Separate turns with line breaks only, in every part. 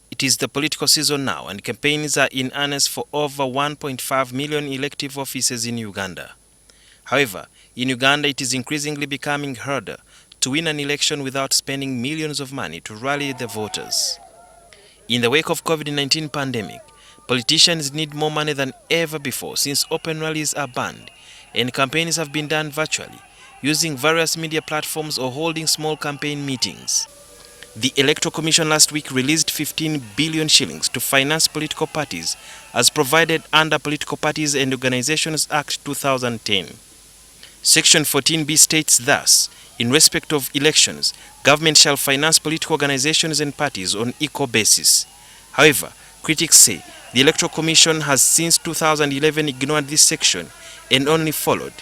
It is the political season now, and campaigns are in earnest for over 1.5 million elective offices in Uganda. However, in Uganda it is increasingly becoming harder to win an election without spending millions of money to rally the voters. In the wake of COVID-19 pandemic, politicians need more money than ever before since open rallies are banned and campaigns have been done virtually, using various media platforms or holding small campaign meetings. The Electoral Commission last week released 15 billion shillings to finance political parties as provided under Political Parties and Organizations Act 2010. Section 14B states thus, in respect of elections, government shall finance political organizations and parties on equal basis. However, critics say the Electoral Commission has since 2011 ignored this section and only followed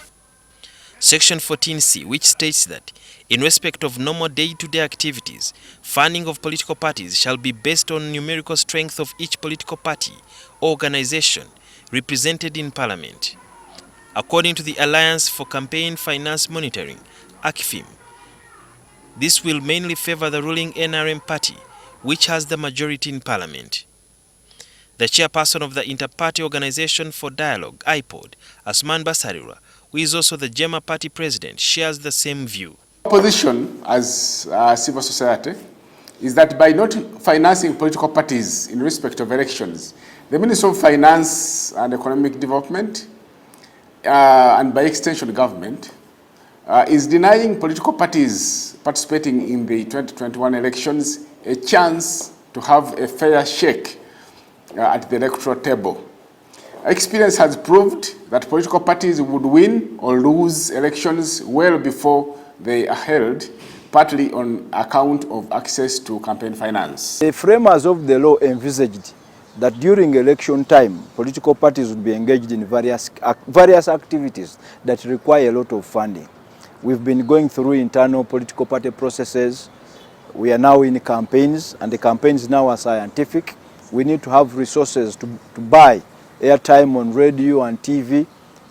Section 14C, which states that in respect of normal day-to-day activities, funding of political parties shall be based on numerical strength of each political party or organization represented in Parliament. According to the Alliance for Campaign Finance Monitoring, ACFIM, this will mainly favor the ruling NRM party, which has the majority in Parliament. The chairperson of the Inter-Party Organization for Dialogue, IPOD, Asman Basarira, who is also the Jema Party president, shares the same view.
Position as civil society is that by not financing political parties in respect of elections, the Ministry of Finance and Economic Development, and by extension government, is denying political parties participating in the 2021 elections a chance to have a fair shake at the electoral table. Experience has proved that political parties would win or lose elections well before they are held, partly on account of access to campaign finance.
The framers of the law envisaged that during election time, political parties would be engaged in various activities that require a lot of funding. We've been going through internal political party processes. We are now in campaigns, and the campaigns now are scientific. We need to have resources to buy airtime on radio and TV,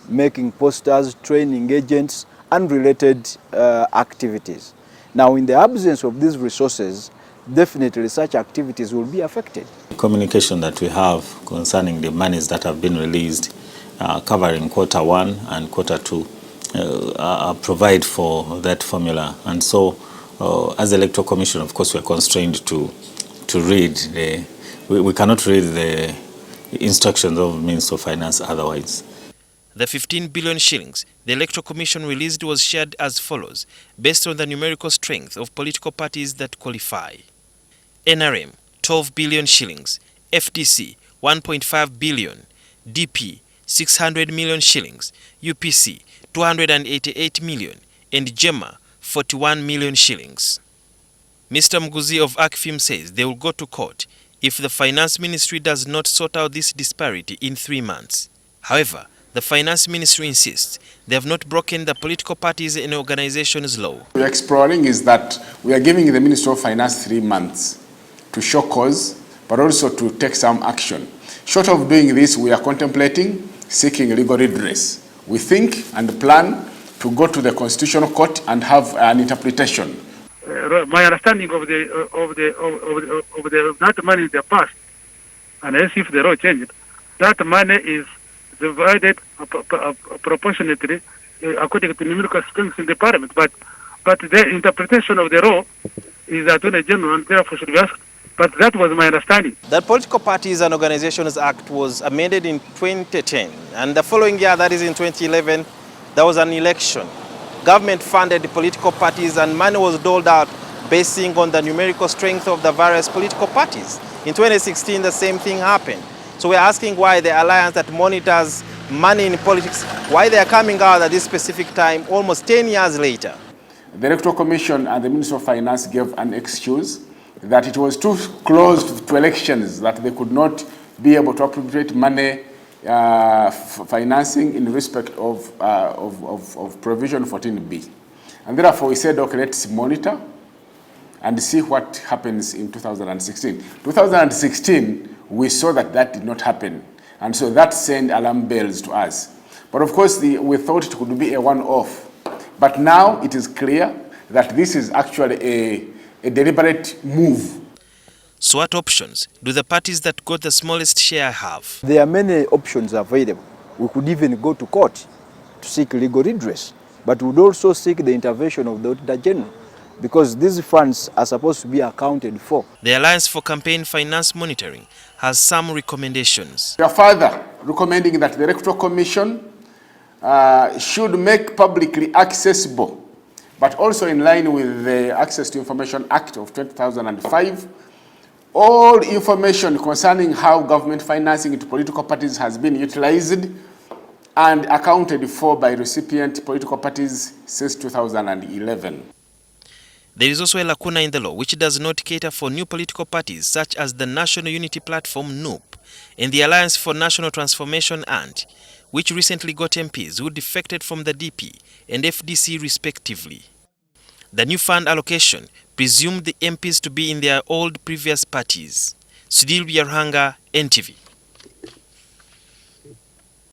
making posters, training agents, and related activities. Now, in the absence of these resources, definitely such activities will be affected.
The communication that we have concerning the monies that have been released covering Q1 and Q2 provide for that formula. And so, as the Electoral Commission, of course, we are constrained to read we cannot read the instructions of Minister of Finance otherwise.
The 15 billion shillings the Electoral Commission released was shared as follows, based on the numerical strength of political parties that qualify. NRM, 12 billion shillings, FDC, 1.5 billion, DP, 600 million shillings, UPC, 288 million, and Jema, 41 million shillings. Mr. Mguzi of ACFIM says they will go to court if the Finance Ministry does not sort out this disparity in 3 months. However, the Finance Ministry insists they have not broken the political parties and organizations law.
What we are exploring is that we are giving the Ministry of Finance 3 months to show cause, but also to take some action. Short of doing this, we are contemplating seeking legal redress. We think and plan to go to the Constitutional Court and have an interpretation.
My understanding of that money in the past, and as if the law changed, that money is divided proportionately according to numerical strength in the Parliament. But the interpretation of the law is the Attorney General, and therefore should be asked. But that was my understanding.
The Political Parties and Organizations Act was amended in 2010, and the following year, that is in 2011, there was an election. Government funded the political parties and money was doled out basing on the numerical strength of the various political parties. In 2016, the same thing happened. So we're asking why the alliance that monitors money in politics, why they are coming out at this specific time, almost 10 years later.
The Electoral Commission and the Ministry of Finance gave an excuse that it was too close to elections, that they could not be able to appropriate money financing in respect of provision 14B. And therefore we said, okay, let's monitor and see what happens in 2016. 2016, we saw that that did not happen. And so that sent alarm bells to us. But of course, we thought it could be a one-off. But now it is clear that this is actually a deliberate move.
So what options do the parties that got the smallest share have?
There are many options available. We could even go to court to seek legal redress, but we would also seek the intervention of the Auditor General, because these funds are supposed to be accounted for.
The Alliance for Campaign Finance Monitoring has some recommendations.
We are further recommending that the Electoral Commission should make publicly accessible, but also in line with the Access to Information Act of 2005, all information concerning how government financing into political parties has been utilized and accounted for by recipient political parties since 2011.
There is also a lacuna in the law which does not cater for new political parties such as the National Unity Platform (NUP) and the Alliance for National Transformation (ANT), which recently got MPs who defected from the DP and FDC respectively. The new fund allocation presumed the MPs to be in their old previous parties. Sudhir Yarhanga, NTV.